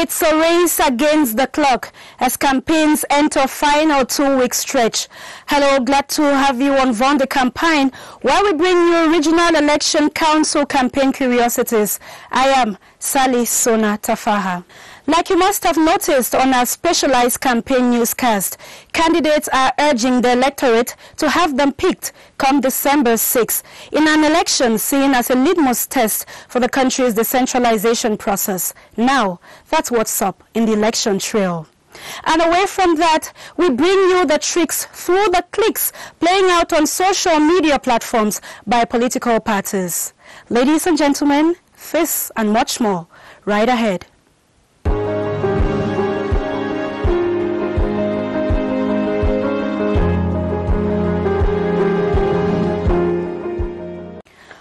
It's a race against the clock as campaigns enter final 2-week stretch. Hello, glad to have you on Von the Campaign, where we bring you regional election council campaign curiosities. I am Sally Sona Tafaha. Like you must have noticed on our specialized campaign newscast, candidates are urging the electorate to have them picked come December 6 in an election seen as a litmus test for the country's decentralization process. Now, that's what's up in the election trail. And away from that, we bring you the tricks through the clicks playing out on social media platforms by political parties. Ladies and gentlemen, this and much more right ahead.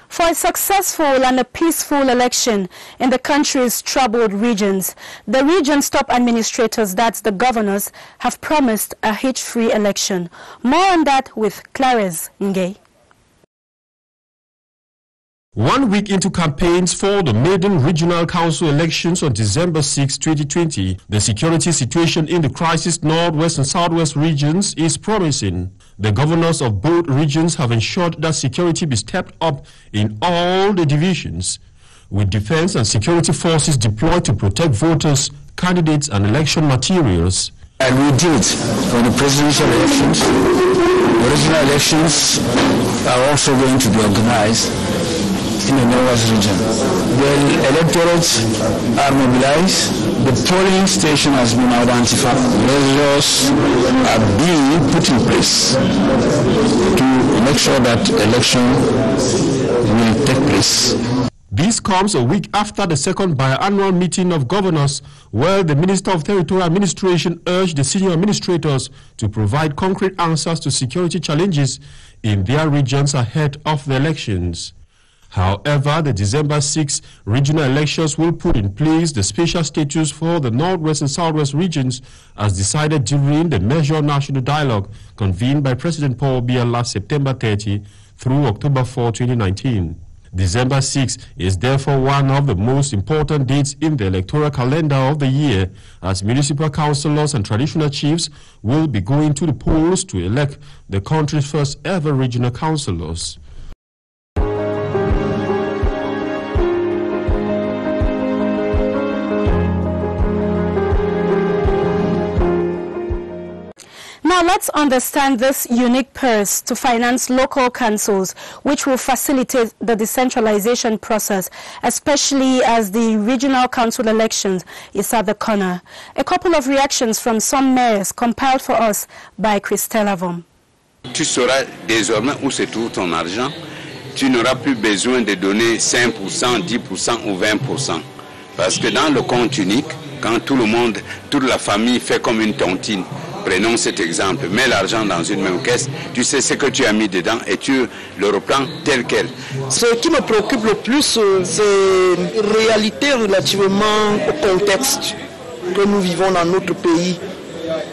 For a successful and a peaceful election in the country's troubled regions, the region's top administrators, that's the governors, have promised a hitch-free election. More on that with Clarence Ngey. 1 week into campaigns for the maiden regional council elections on December 6, 2020, the security situation in the crisis northwest and southwest regions is promising. The governors of both regions have ensured that security be stepped up in all the divisions, with defense and security forces deployed to protect voters, candidates and election materials. And we did for the presidential elections. The regional elections are also going to be organized in the northwest region. The electorates are mobilized. The polling station has been identified. Measures are being put in place to make sure that election will take place. This comes a week after the second biannual meeting of governors, where the Minister of Territorial Administration urged the senior administrators to provide concrete answers to security challenges in their regions ahead of the elections. However, the December 6 regional elections will put in place the special status for the Northwest and Southwest regions as decided during the Measure National Dialogue convened by President Paul Biya last September 30 through October 4, 2019. December 6 is therefore one of the most important dates in the electoral calendar of the year, as municipal councillors and traditional chiefs will be going to the polls to elect the country's first ever regional councillors. Now let's understand this unique purse to finance local councils, which will facilitate the decentralization process, especially as the regional council elections is at the corner. A couple of reactions from some mayors compiled for us by Christelle Avom. Tu sauras désormais où se trouve ton argent. Tu n'auras plus besoin de donner 5%, 10% ou 20%. Parce que dans le compte unique, quand tout le monde, toute la famille fait comme une tontine, prenons cet exemple, mets l'argent dans une même caisse, tu sais ce que tu as mis dedans et tu le reprends tel quel. Ce qui me préoccupe le plus, c'est la réalité relativement au contexte que nous vivons dans notre pays.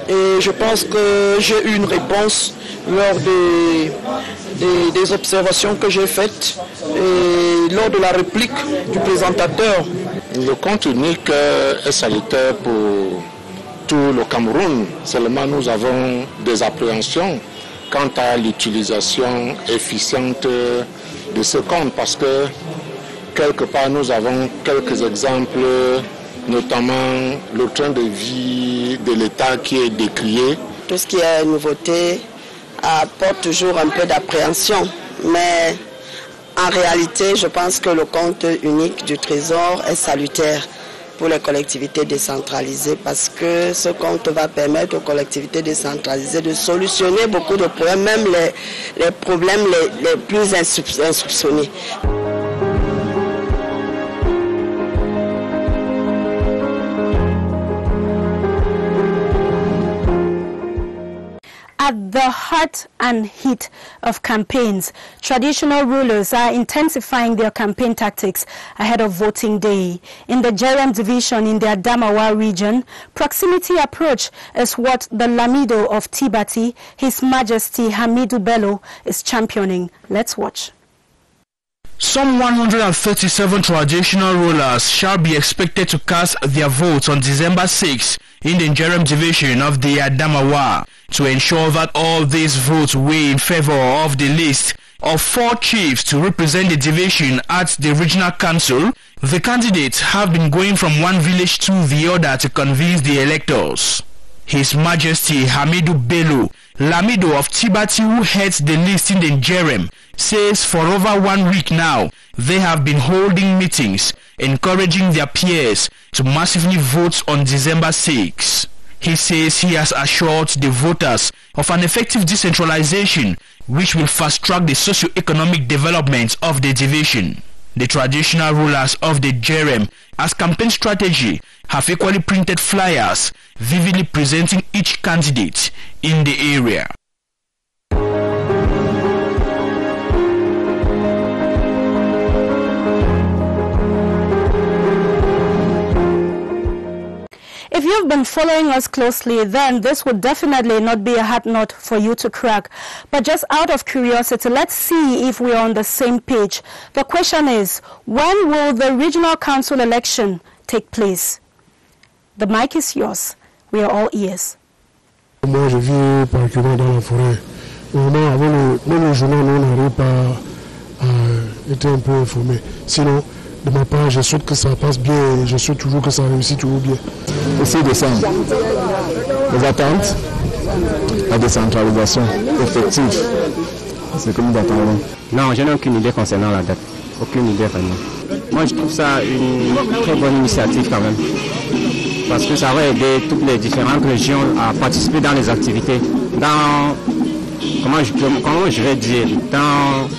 Et je pense que j'ai eu une réponse lors des observations que j'ai faites et lors de la réplique du présentateur. Le compte unique est salutaire pour tout le Cameroun. Seulement nous avons des appréhensions quant à l'utilisation efficiente de ce compte, parce que quelque part nous avons quelques exemples, notamment le train de vie de l'État qui est décrié. Tout ce qui est nouveauté apporte toujours un peu d'appréhension, mais en réalité, je pense que le compte unique du Trésor est salutaire pour les collectivités décentralisées, parce que ce compte va permettre aux collectivités décentralisées de solutionner beaucoup de problèmes, même les problèmes les plus insoupçonnés. At the heart and heat of campaigns, traditional rulers are intensifying their campaign tactics ahead of voting day. In the Jerem division in the Adamawa region, proximity approach is what the Lamido of Tibati, His Majesty Hamidu Bello, is championing. Let's watch. Some 137 traditional rulers shall be expected to cast their votes on December 6 in the Njerem division of the Adamawa. To ensure that all these votes weigh in favor of the list of 4 chiefs to represent the division at the regional council, the candidates have been going from one village to the other to convince the electors. His Majesty Hamidu Bello Lamido of Tibati, who heads the list in the Njerem, says for over 1 week now they have been holding meetings encouraging their peers to massively vote on December 6. He says he has assured the voters of an effective decentralization which will fast-track the socio-economic development of the division. The traditional rulers of the Njerem, as campaign strategy, have equally printed flyers vividly presenting each candidate in the area. If you've been following us closely, then this would definitely not be a hard nut for you to crack. But just out of curiosity, let's see if we're on the same page. The question is, when will the regional council election take place? The mic is yours. We are all ears. Moi, je vis particulièrement dans la forêt. Normalement, avant le journal, on n'arrive pas à être un peu informé. Sinon, de ma part, je souhaite que ça passe bien et je souhaite toujours que ça réussisse toujours bien. Le 6 décembre, les attentes, la décentralisation effective, c'est comme nous attendons. Non, je n'ai aucune idée concernant la date. Aucune idée vraiment. Moi, je trouve ça une très bonne initiative quand même. Parce que ça va aider toutes les différentes régions à participer dans les activités. Dans, comment je vais dire, dans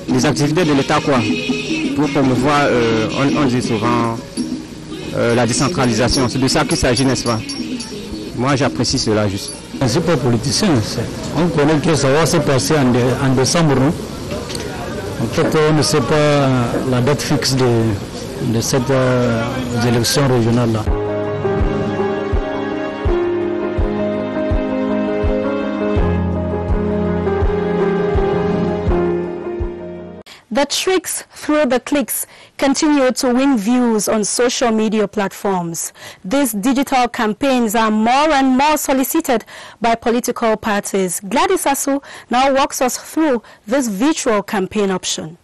les activités de l'État quoi. Pour promouvoir, on dit souvent, la décentralisation. C'est de ça qu'il s'agit, n'est-ce pas? Moi, j'apprécie cela juste. Je ne suis pas politicien. On connaît que ça va se passer en décembre. Non? En fait, on ne sait pas la date fixe de cette élection régionale-là. The tricks through the clicks continue to win views on social media platforms. These digital campaigns are more and more solicited by political parties. Gladys Asu now walks us through this virtual campaign option.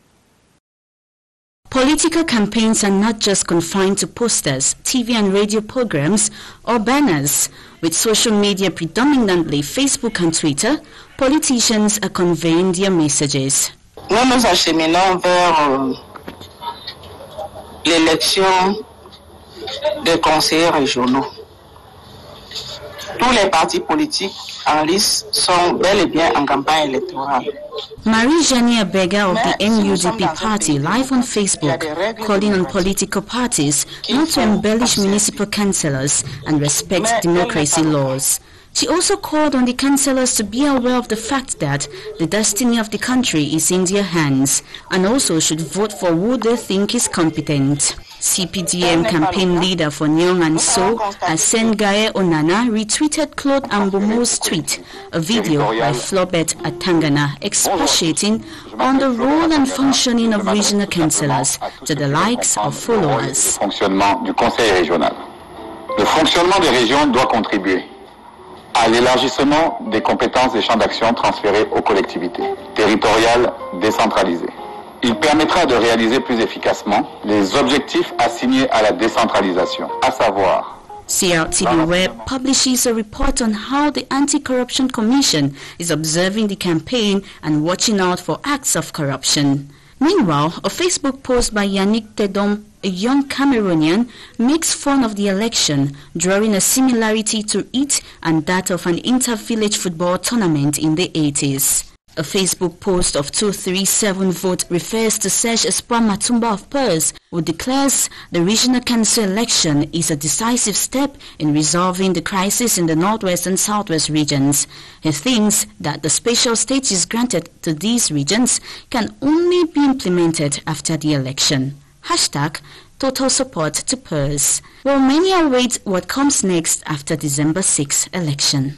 Political campaigns are not just confined to posters, TV and radio programs, or banners. With social media predominantly Facebook and Twitter, politicians are conveying their messages. Nous nous acheminons vers l'élection des conseillers régionaux. Tous les partis politiques en lice sont bel et bien en campagne électorale. Marie-Janie Abega of the NUDP party live on Facebook calling on political parties not to embellish municipal councillors and respect democracy laws. She also called on the councillors to be aware of the fact that the destiny of the country is in their hands and also should vote for who they think is competent. CPDM campaign leader for Nyong and So, Asengae Onana, retweeted Claude Ambomo's tweet, a video by Flobet Atangana expatiating on the role and functioning of regional councillors to the likes of followers. Fonctionnement du conseil régional. Le fonctionnement des régions doit contribuer à l'élargissement des compétences et champs d'action transférés aux collectivités territoriales décentralisées. Il permettra de réaliser plus efficacement les objectifs assignés à la décentralisation, à savoir CRTV Web publishes a report on how the Anti-Corruption Commission is observing the campaign and watching out for acts of corruption. Meanwhile, a Facebook post by Yannick Tedom, a young Cameroonian, makes fun of the election, drawing a similarity to it and that of an inter-village football tournament in the 80s. A Facebook post of 237 vote refers to Serge Espoir Matumba of Pers, who declares the regional council election is a decisive step in resolving the crisis in the northwest and southwest regions. He thinks that the special status granted to these regions can only be implemented after the election. Hashtag total support to Pers. Well, many await what comes next after December 6 election.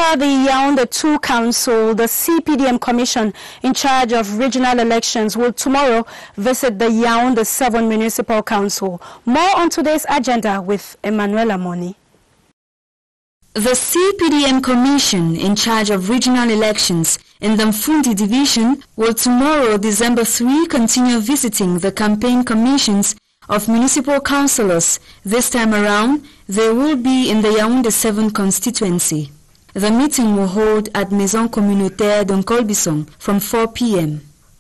After the Yaoundé 2 Council, the CPDM Commission in charge of regional elections will tomorrow visit the Yaoundé 7 Municipal Council. More on today's agenda with Emmanuel Amoni. The CPDM Commission in charge of regional elections in the Mfundi Division will tomorrow, December 3, continue visiting the campaign commissions of municipal councillors. This time around, they will be in the Yaoundé 7 constituency. The meeting will hold at Maison Communautaire d'Nkolbisson from 4 p.m.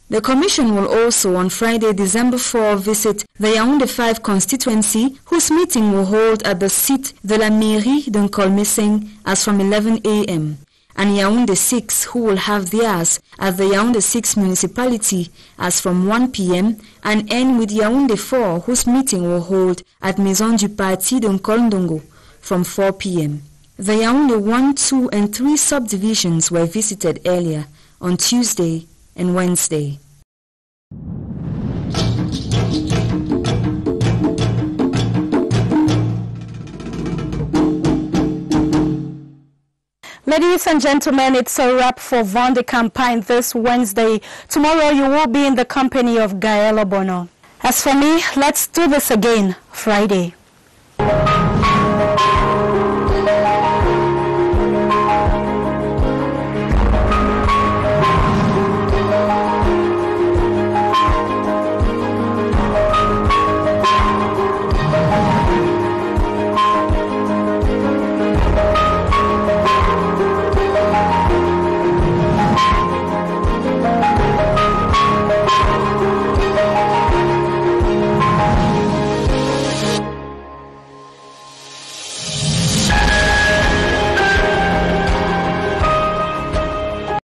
The Commission will also on Friday, December 4, visit the Yaoundé 5 constituency, whose meeting will hold at the site de la mairie d'Nkolmesseng as from 11 a.m. and Yaoundé 6, who will have theirs at the Yaoundé 6 municipality as from 1 p.m. and end with Yaoundé 4, whose meeting will hold at Maison du Parti d'Nkolndongo from 4 p.m. The Yaoundé 1, 2, and 3 subdivisions were visited earlier on Tuesday and Wednesday. Ladies and gentlemen, it's a wrap for Vendée Campagne this Wednesday. Tomorrow you will be in the company of Gaël Obono. As for me, let's do this again Friday.